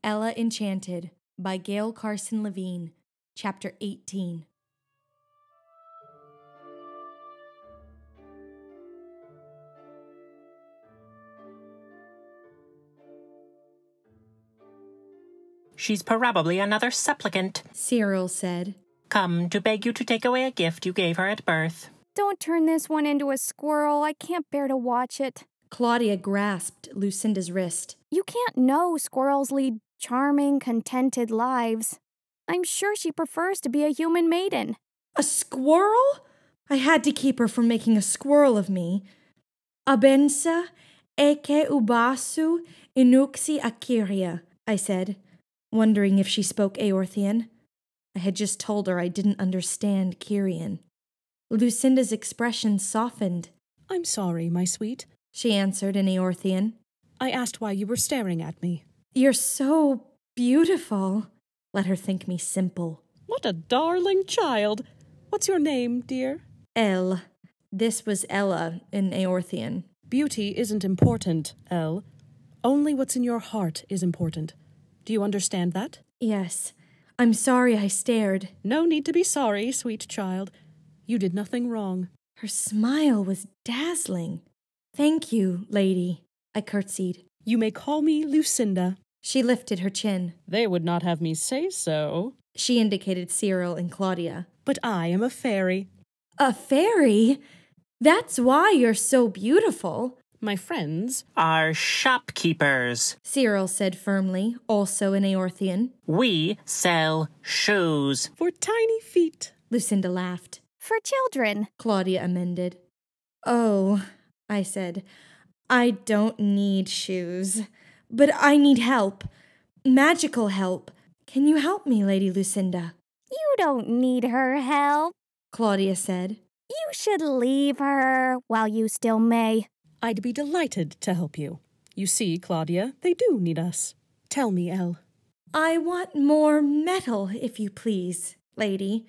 Ella Enchanted by Gail Carson Levine, Chapter 18. She's probably another supplicant, CYRIL said. Come to beg you to take away a gift you gave her at birth. Don't turn this one into a squirrel. I can't bear to watch it. CLAUDIA grasped Lucinda's wrist. You can't know squirrels lead charming, contented lives. I'm sure she prefers to be a human maiden. A squirrel? I had to keep her from making a squirrel of me. Abensa eke ubasu inuxi akiria, I said, wondering if she spoke Eorthian. I had just told her I didn't understand Kyrian. Lucinda's expression softened. I'm sorry, my sweet, she answered in Eorthian. I asked why you were staring at me. You're so beautiful. Let her think me simple. What a darling child. What's your name, dear? El. This was Ella in Eorthian. Beauty isn't important, El. Only what's in your heart is important. Do you understand that? Yes. I'm sorry I stared. No need to be sorry, sweet child. You did nothing wrong. Her smile was dazzling. Thank you, lady, I curtsied. You may call me Lucinda. She lifted her chin. They would not have me say so. She indicated CYRIL and CLAUDIA. But I am a fairy. A fairy? That's why you're so beautiful. My friends are shopkeepers, CYRIL said firmly, also in Eorthian. We sell shoes. For tiny feet, Lucinda laughed. For children, CLAUDIA amended. Oh, I said, I don't need shoes, but I need help. Magical help. Can you help me, Lady Lucinda? You don't need her help, CLAUDIA said. You should leave her while you still may. I'd be delighted to help you. You see, Claudia, they do need us. Tell me, Elle. I want more metal, if you please, lady.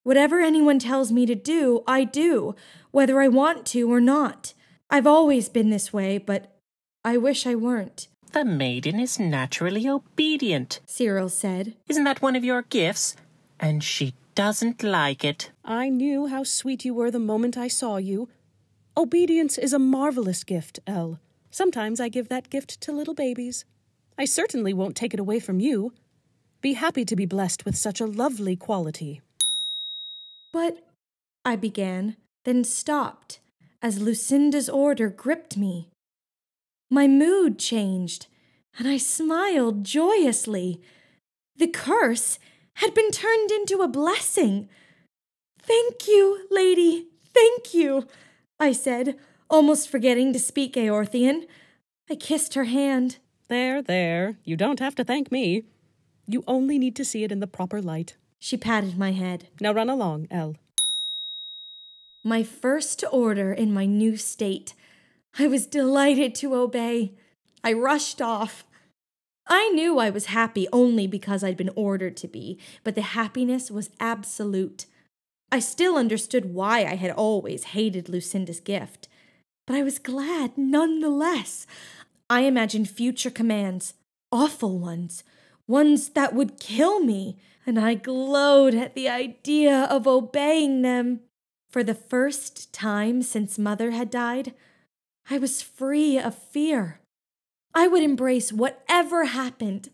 Whatever anyone tells me to do, I do, whether I want to or not. I've always been this way, but I wish I weren't. The maiden is naturally obedient, CYRIL said. Isn't that one of your gifts? And she doesn't like it. I knew how sweet you were the moment I saw you. Obedience is a marvelous gift, Elle. Sometimes I give that gift to little babies. I certainly won't take it away from you. Be happy to be blessed with such a lovely quality. But, I began, then stopped, as Lucinda's order gripped me. My mood changed, and I smiled joyously. The curse had been turned into a blessing. Thank you, lady, thank you, I said, almost forgetting to speak Eorthian. I kissed her hand. There, you don't have to thank me. You only need to see it in the proper light. She patted my head. Now run along, Elle. My first order in my new state. I was delighted to obey. I rushed off. I knew I was happy only because I'd been ordered to be, but the happiness was absolute. I still understood why I had always hated Lucinda's gift, but I was glad nonetheless. I imagined future commands, awful ones that would kill me, and I glowed at the idea of obeying them. For the first time since Mother had died, I was free of fear. I would embrace whatever happened.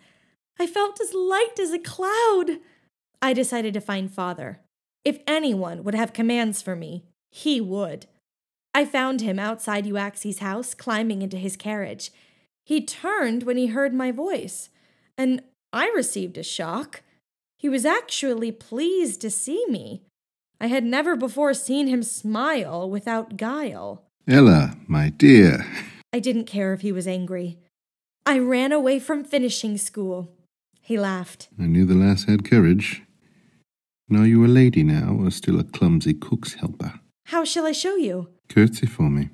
I felt as light as a cloud. I decided to find Father. If anyone would have commands for me, he would. I found him outside Euaxie's house, climbing into his carriage. He turned when he heard my voice, and I received a shock. He was actually pleased to see me. I had never before seen him smile without guile. Ella, my dear. I didn't care if he was angry. I ran away from finishing school. He laughed. I knew the lass had courage. And are you a lady now, or still a clumsy cook's helper? How shall I show you? Curtsy for me.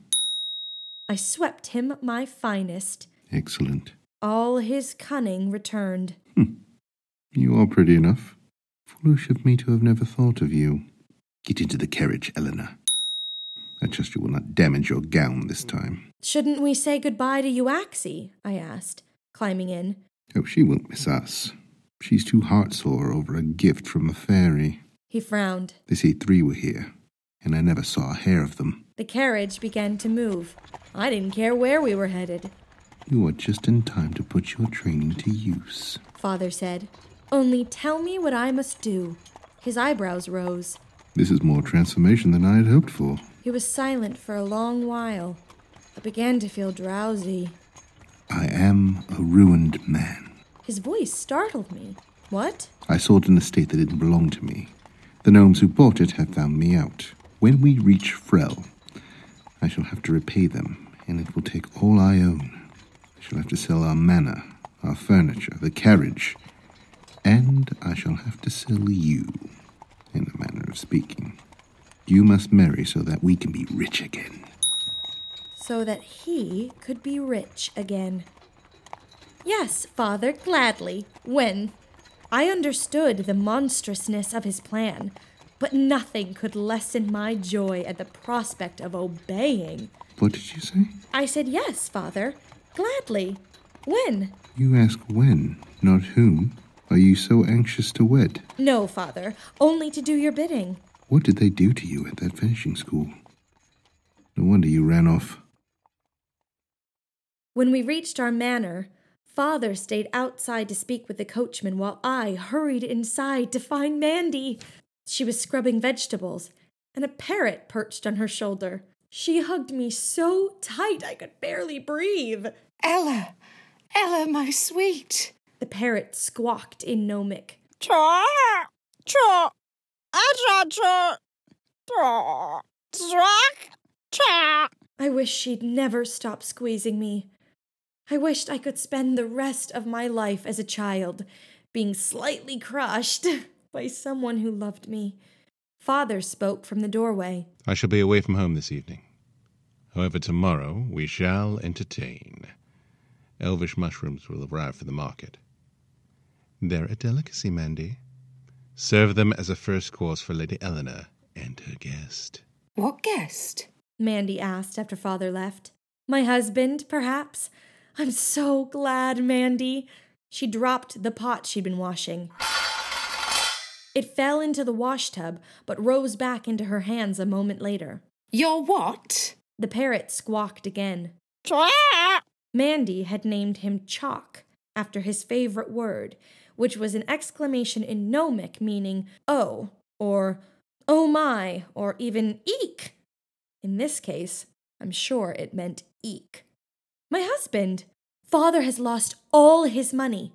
I swept him my finest. Excellent. All his cunning returned. You are pretty enough. Foolish of me to have never thought of you. Get into the carriage, Eleanor. I trust you will not damage your gown this time. Shouldn't we say goodbye to Euaxie? I asked, climbing in. Oh, she won't miss us. She's too heartsore over a gift from a fairy. He frowned. They say 3 were here, and I never saw a hair of them. The carriage began to move. I didn't care where we were headed. You are just in time to put your training to use, Father said. Only tell me what I must do. His eyebrows rose. This is more transformation than I had hoped for. He was silent for a long while. I began to feel drowsy. I am a ruined man. His voice startled me. What? I sold an estate that didn't belong to me. The gnomes who bought it have found me out. When we reach Frel, I shall have to repay them, and it will take all I own. I shall have to sell our manor, our furniture, the carriage, and I shall have to sell you, in a manner of speaking. You must marry so that we can be rich again. So that he could be rich again. Yes, Father, gladly. When? I understood the monstrousness of his plan, but nothing could lessen my joy at the prospect of obeying. What did you say? I said yes, Father, gladly. When? You ask when, not whom. Are you so anxious to wed? No, Father, only to do your bidding. What did they do to you at that finishing school? No wonder you ran off. When we reached our manor, Father stayed outside to speak with the coachman while I hurried inside to find Mandy. She was scrubbing vegetables, and a parrot perched on her shoulder. She hugged me so tight I could barely breathe. Ella, my sweet. The parrot squawked in gnomic. Cha, cha, cha, cha, cha, cha. I wish she'd never stop squeezing me. I wished I could spend the rest of my life as a child, being slightly crushed by someone who loved me. Father spoke from the doorway. I shall be away from home this evening. However, tomorrow we shall entertain. Elvish mushrooms will arrive for the market. They're a delicacy, Mandy. Serve them as a first course for Lady Eleanor and her guest. What guest? Mandy asked after Father left. My husband, perhaps? I'm so glad, Mandy. She dropped the pot she'd been washing. It fell into the washtub, but rose back into her hands a moment later. Your what? The parrot squawked again. Cha. Mandy had named him CHOCK, after his favorite word, which was an exclamation in gnomic meaning oh, or oh my, or even eek. In this case, I'm sure it meant eek. My husband. Father has lost all his money.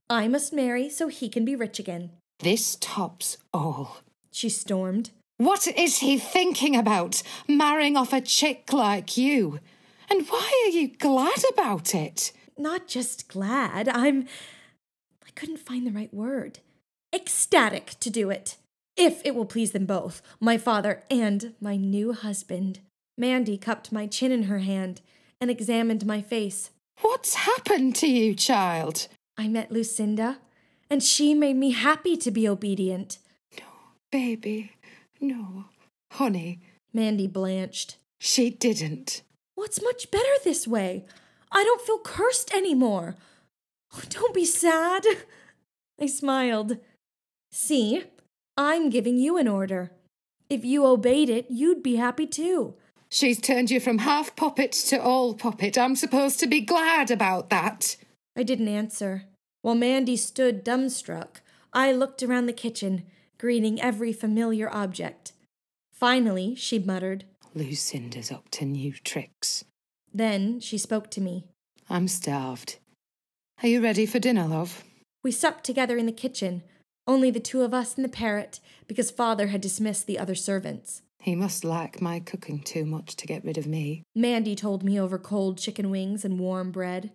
I must marry so he can be rich again. This tops all. She stormed. What is he thinking about, marrying off a chick like you? And why are you glad about it? Not just glad, I couldn't find the right word. Ecstatic to do it. If it will please them both, my father and my new husband. Mandy cupped my chin in her hand and examined my face. What's happened to you, child? I met Lucinda, and she made me happy to be obedient. No, baby, no. Honey. Mandy blanched. She didn't. What's much better this way? I don't feel cursed anymore. Oh, don't be sad. I smiled. See, I'm giving you an order. If you obeyed it, you'd be happy too. She's turned you from half puppet to all puppet. I'm supposed to be glad about that. I didn't answer. While Mandy stood dumbstruck, I looked around the kitchen, greeting every familiar object. Finally, she muttered, Lucinda's up to new tricks. Then she spoke to me. I'm starved. Are you ready for dinner, love? We supped together in the kitchen, only the two of us and the parrot, because Father had dismissed the other servants. He must like my cooking too much to get rid of me. Mandy told me over cold chicken wings and warm bread.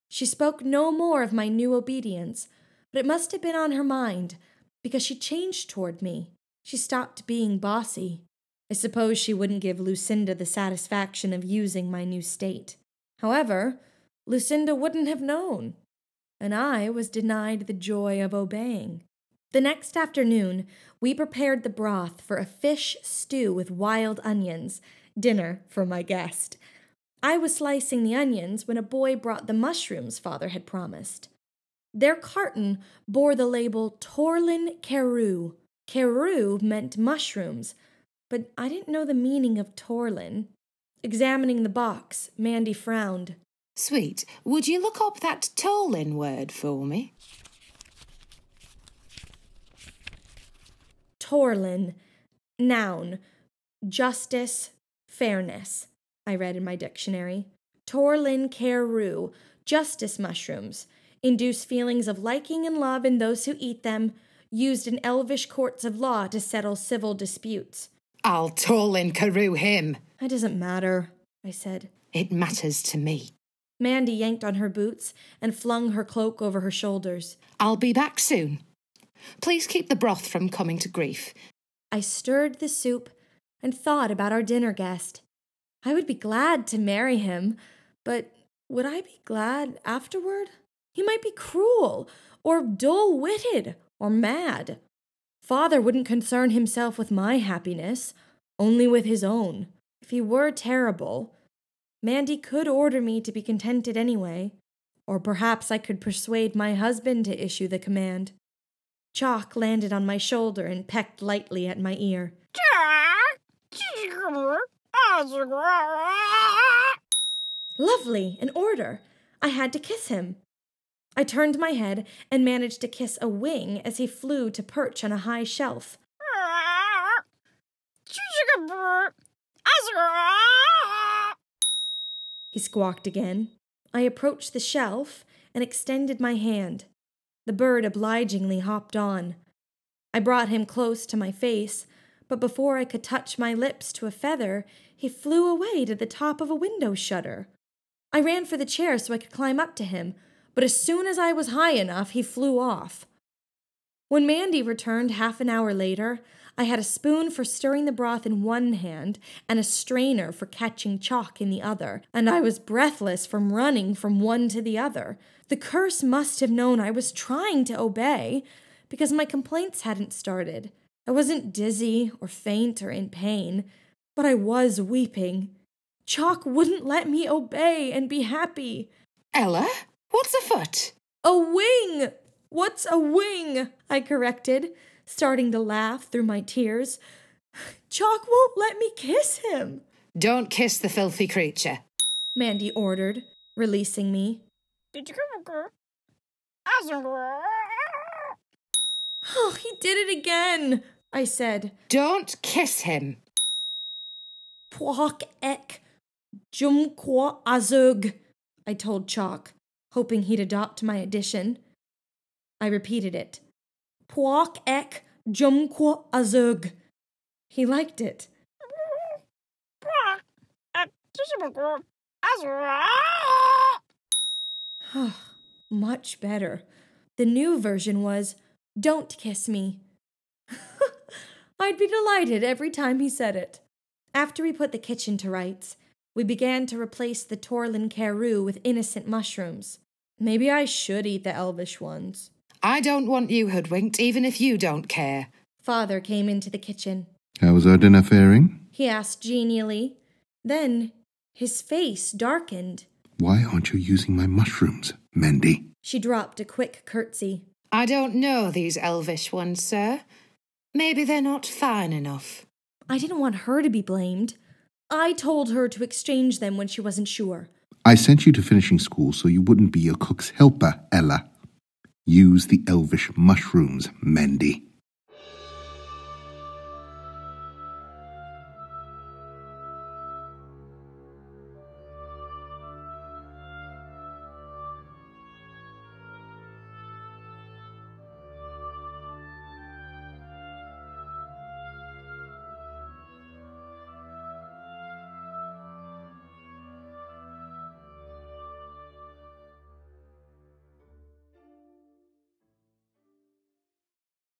She spoke no more of my new obedience, but it must have been on her mind, because she changed toward me. She stopped being bossy. I suppose she wouldn't give Lucinda the satisfaction of using my new state. However, Lucinda wouldn't have known, and I was denied the joy of obeying. The next afternoon, we prepared the broth for a fish stew with wild onions, dinner for my guest. I was slicing the onions when a boy brought the mushrooms Father had promised. Their carton bore the label Torlin Carew. Carew meant mushrooms, but I didn't know the meaning of Torlin. Examining the box, Mandy frowned. Sweet, would you look up that Torlin word for me? Torlin. Noun. Justice, fairness, I read in my dictionary. Torlin Carew. Justice mushrooms. Induce feelings of liking and love in those who eat them. Used in elvish courts of law to settle civil disputes. I'll Torlin Carew him. That doesn't matter, I said. It matters to me. Mandy yanked on her boots and flung her cloak over her shoulders. I'll be back soon. Please keep the broth from coming to grief. I stirred the soup and thought about our dinner guest. I would be glad to marry him, but would I be glad afterward? He might be cruel, or dull-witted, or mad. Father wouldn't concern himself with my happiness, only with his own. If he were terrible, Mandy could order me to be contented anyway, or perhaps I could persuade my husband to issue the command. CHOCK landed on my shoulder and pecked lightly at my ear. Lovely, an order. I had to kiss him. I turned my head and managed to kiss a wing as he flew to perch on a high shelf. He squawked again. I approached the shelf and extended my hand. The bird obligingly hopped on. I brought him close to my face, but before I could touch my lips to a feather, he flew away to the top of a window shutter. I ran for the chair so I could climb up to him, but as soon as I was high enough, he flew off. When Mandy returned half an hour later, I had a spoon for stirring the broth in one hand and a strainer for catching CHOCK in the other, and I was breathless from running from one to the other. The curse must have known I was trying to obey, because my complaints hadn't started. I wasn't dizzy or faint or in pain, but I was weeping. CHOCK wouldn't let me obey and be happy. Ella, what's afoot? A wing! What's a wing? I corrected, starting to laugh through my tears. CHOCK won't let me kiss him. Don't kiss the filthy creature, Mandy ordered, releasing me. Oh, he did it again, I said. Don't kiss him. Pwak ek jumqua azug, I told CHOCK, hoping he'd adopt my addition. I repeated it. Pwak ek jumqua azug. He liked it. Much better. The new version was, "Don't kiss me." I'd be delighted every time he said it. After we put the kitchen to rights, we began to replace the Torlin Carew with innocent mushrooms. Maybe I should eat the elvish ones. I don't want you hoodwinked, even if you don't care. Father came into the kitchen. How was our dinner faring? He asked genially. Then his face darkened. Why aren't you using my mushrooms, Mandy? She dropped a quick curtsy. I don't know these elvish ones, sir. Maybe they're not fine enough. I didn't want her to be blamed. I told her to exchange them when she wasn't sure. I sent you to finishing school so you wouldn't be your cook's helper, Ella. Use the elvish mushrooms, Mandy.